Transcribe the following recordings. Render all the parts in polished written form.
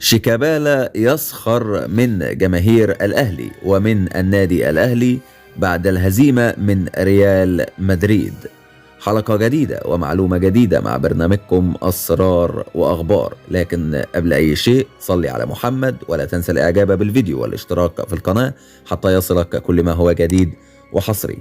شيكابالا يسخر من جماهير الأهلي ومن النادي الأهلي بعد الهزيمة من ريال مدريد. حلقة جديدة ومعلومة جديدة مع برنامجكم أسرار وأخبار، لكن قبل أي شيء صلي على محمد ولا تنسى الإعجاب بالفيديو والاشتراك في القناة حتى يصلك كل ما هو جديد وحصري.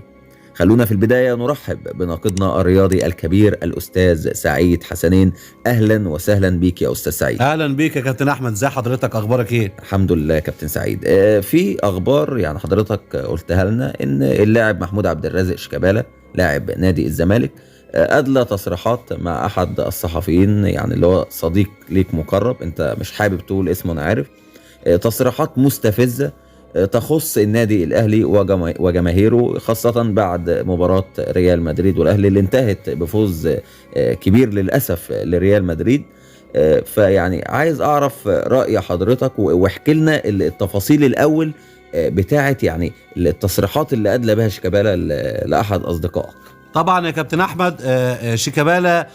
خلونا في البداية نرحب بناقدنا الرياضي الكبير الأستاذ سعيد حسنين. أهلا وسهلا بيك يا أستاذ سعيد. أهلا بيك يا كابتن أحمد، ازي حضرتك؟ أخبارك إيه؟ الحمد لله يا كابتن سعيد. في أخبار يعني حضرتك قلتها لنا إن اللاعب محمود عبد الرازق شيكابالا لاعب نادي الزمالك أدلى تصريحات مع أحد الصحفيين، يعني اللي هو صديق ليك مقرب، أنت مش حابب تقول اسمه أنا عارف. تصريحات مستفزة تخص النادي الأهلي وجماهيره، خاصة بعد مباراة ريال مدريد والأهلي اللي انتهت بفوز كبير للأسف لريال مدريد. فيعني عايز أعرف رأي حضرتك واحكي لنا التفاصيل الأول بتاعة يعني التصريحات اللي أدلى بها شيكابالا لأحد أصدقائك. طبعا يا كابتن أحمد، شيكابالا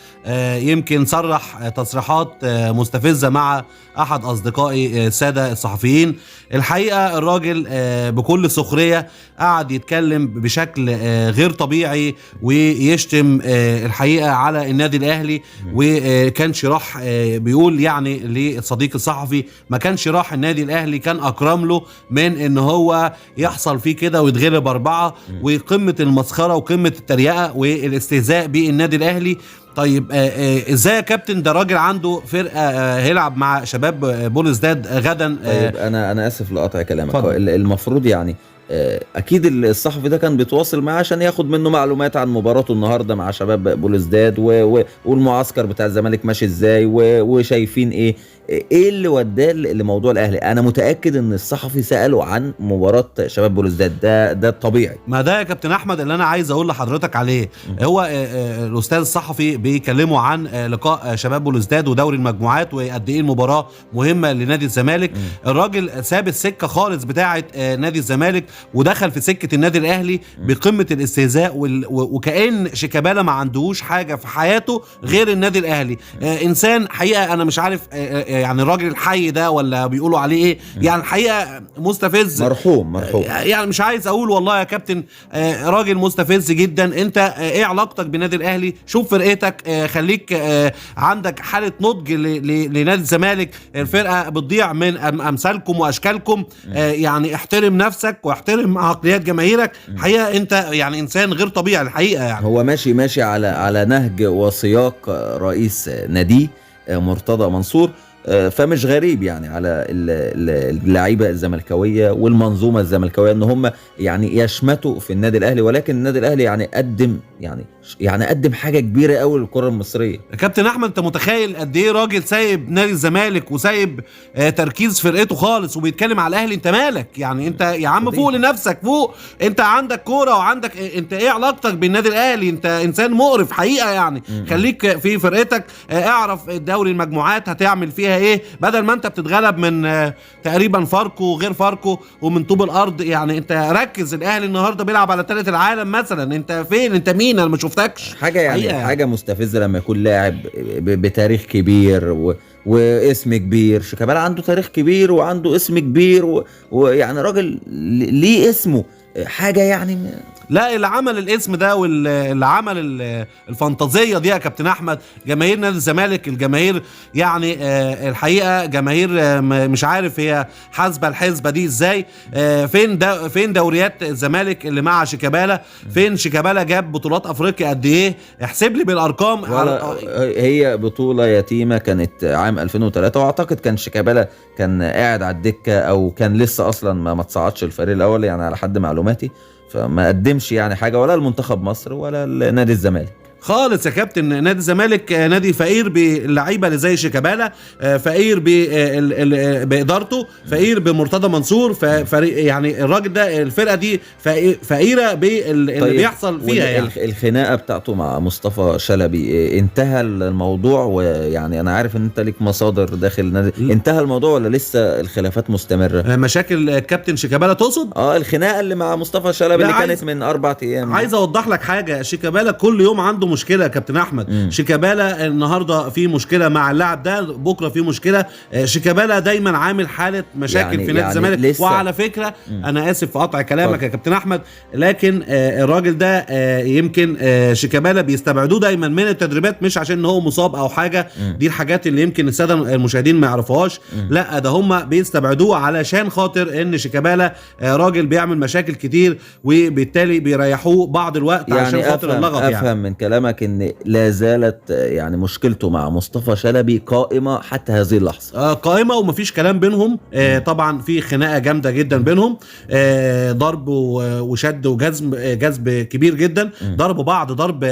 يمكن صرح تصريحات مستفزة مع أحد أصدقائي السادة الصحفيين. الحقيقة الراجل بكل سخرية قعد يتكلم بشكل غير طبيعي ويشتم الحقيقة على النادي الأهلي، وكانش راح بيقول يعني للصديق الصحفي ما كانش راح النادي الأهلي، كان أكرم له من إن هو يحصل فيه كده ويتغلب 4، وقمة المسخرة وقمة التريقة والاستهزاء بالنادي الأهلي. طيب ازاي يا كابتن؟ ده راجل عنده فرقه هيلعب مع شباب بوليسداد غدا. طيب انا اسف لقطع كلامك. المفروض يعني اكيد الصحفي ده كان بيتواصل معاه عشان ياخد منه معلومات عن مباراته النهارده مع شباب بوليسداد والمعسكر بتاع الزمالك ماشي ازاي وشايفين ايه اللي وداه لموضوع الاهلي. انا متاكد ان الصحفي ساله عن مباراه شباب بوليسداد، ده الطبيعي. ما ده يا كابتن احمد اللي انا عايز اقول لحضرتك عليه. هو الاستاذ الصحفي بيكلموا عن لقاء شباب بوليسداد ودوري المجموعات وقد ايه المباراه مهمه لنادي الزمالك. الراجل ساب السكه خالص بتاعه نادي الزمالك ودخل في سكه النادي الاهلي بقمه الاستهزاء وكأن شيكابالا ما عندهوش حاجه في حياته غير النادي الاهلي. انسان حقيقه انا مش عارف يعني الراجل الحي ده ولا بيقولوا عليه ايه، يعني الحقيقه مستفز، مرحوم يعني مش عايز اقول والله يا كابتن. راجل مستفز جدا. انت ايه علاقتك بالنادي الاهلي؟ شوف فرقتك، خليك عندك حاله نضج لنادي الزمالك. الفرقه بتضيع من امثالكم واشكالكم. يعني احترم نفسك واحترم عقليات جماهيرك. الحقيقه انت يعني انسان غير طبيعي الحقيقه. يعني هو ماشي على نهج وسياق رئيس ناديه مرتضى منصور، فمش غريب يعني على اللعيبه الزملكاويه والمنظومه الزملكاويه ان هم يعني يشمتوا في النادي الاهلي، ولكن النادي الاهلي يعني قدم حاجه كبيره قوي للكره المصريه. كابتن احمد، انت متخيل قد ايه راجل سايب نادي الزمالك وسايب تركيز فرقته خالص وبيتكلم على الاهلي؟ انت مالك يعني؟ انت يا عم فوق لنفسك، فوق. انت عندك كوره وعندك انت ايه علاقتك بالنادي الاهلي؟ انت انسان مقرف حقيقه. يعني خليك في فرقتك، اعرف الدوري المجموعات هتعمل فيها ايه، بدل ما انت بتتغلب من تقريبا فاركو وغير فاركو ومن طوب الارض. يعني انت ركز، الاهلي النهارده بيلعب على ثالث العالم مثلا. انت فين؟ انت مين؟ انا ما شفتكش. حاجه يعني حاجه مستفزه لما يكون لاعب بتاريخ كبير واسم كبير. شيكابالا عنده تاريخ كبير وعنده اسم كبير ويعني راجل ليه اسمه حاجه يعني. لا، اللي عمل الاسم ده واللي عمل الفانتازيه دي يا كابتن احمد جماهير نادي الزمالك. الجماهير يعني الحقيقه جماهير مش عارف هي حاسبه الحسبه دي ازاي. فين دوريات الزمالك اللي مع شيكابالا؟ فين شيكابالا جاب بطولات افريقيا قد ايه؟ احسب لي بالارقام. هي بطوله يتيمه كانت عام 2003، واعتقد كان شيكابالا كان قاعد على الدكه او كان لسه اصلا ما تصعدش الفريق الاول يعني على حد معلوماتي، فما قدمش يعني حاجه ولا المنتخب مصر ولا نادي الزمالك خالص يا كابتن. نادي الزمالك نادي فقير باللعيبه اللي زي شيكابالا، فقير بادارته، فقير بمرتضى منصور، يعني الراجل ده الفرقه دي فقيره باللي طيب بيحصل فيها. يعني الخناقه بتاعته مع مصطفى شلبي انتهى الموضوع؟ ويعني انا عارف ان انت ليك مصادر داخل نادي، انتهى الموضوع ولا لسه الخلافات مستمره؟ مشاكل كابتن شيكابالا تقصد؟ الخناقه اللي مع مصطفى شلبي اللي كانت من 4 ايام. عايز اوضح لك حاجه، شيكابالا كل يوم عنده مشكله يا كابتن احمد. شيكابالا النهارده في مشكله مع اللاعب ده، بكره في مشكله. شيكابالا دايما عامل حاله مشاكل في نادي الزمالك. وعلى فكره انا اسف في قطع كلامك يا كابتن احمد، لكن الراجل ده يمكن شيكابالا بيستبعدوه دايما من التدريبات، مش عشان هو مصاب او حاجه. دي الحاجات اللي يمكن الساده المشاهدين ما يعرفوهاش. لا، ده هم بيستبعدوه علشان خاطر ان شيكابالا راجل بيعمل مشاكل كتير، وبالتالي بيريحوه بعض الوقت يعني عشان خاطر اللغط. افهم من كلامك ان لا زالت يعني مشكلته مع مصطفى شلبي قائمه حتى هذه اللحظه. قائمه ومفيش كلام بينهم. طبعا في خناقه جامده جدا بينهم، ضرب وشد وجذب كبير جدا. ضربوا بعض ضرب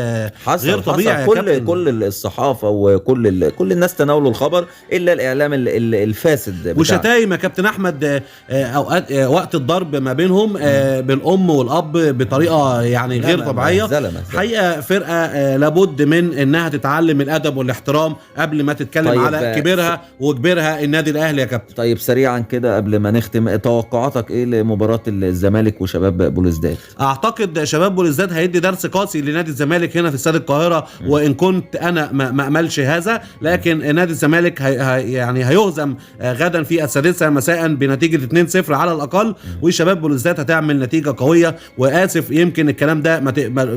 غير طبيعي. كل الصحافه وكل الناس تناولوا الخبر الا الاعلام الفاسد وشتايم يا كابتن احمد. اوقات وقت الضرب ما بينهم بالام والاب بطريقه يعني غير طبيعيه. حقيقه فرقه لابد من انها تتعلم الادب والاحترام قبل ما تتكلم على كبيرها وكبيرها النادي الاهلي يا كابتن. طيب سريعا كده قبل ما نختم، توقعاتك ايه لمباراه الزمالك وشباب بوليسداد؟ اعتقد شباب بوليسداد هيدي درس قاسي لنادي الزمالك هنا في استاد القاهره. وان كنت انا ما املش هذا، لكن نادي الزمالك يعني هيهزم غدا في السادسة مساء بنتيجه 2-0 على الاقل. وشباب بوليسداد هتعمل نتيجه قويه. واسف يمكن الكلام ده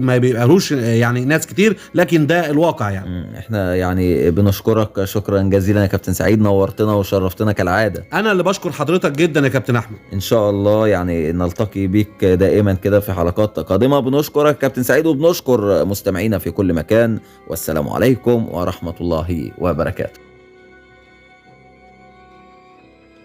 ما بيبقاش يعني ناس كتير، لكن ده الواقع يعني. احنا يعني بنشكرك شكرا جزيلا يا كابتن سعيد، نورتنا وشرفتنا كالعاده. انا اللي بشكر حضرتك جدا يا كابتن احمد. ان شاء الله يعني نلتقي بيك دائما كده في حلقات قادمه. بنشكرك كابتن سعيد وبنشكر مستمعينا في كل مكان، والسلام عليكم ورحمه الله وبركاته.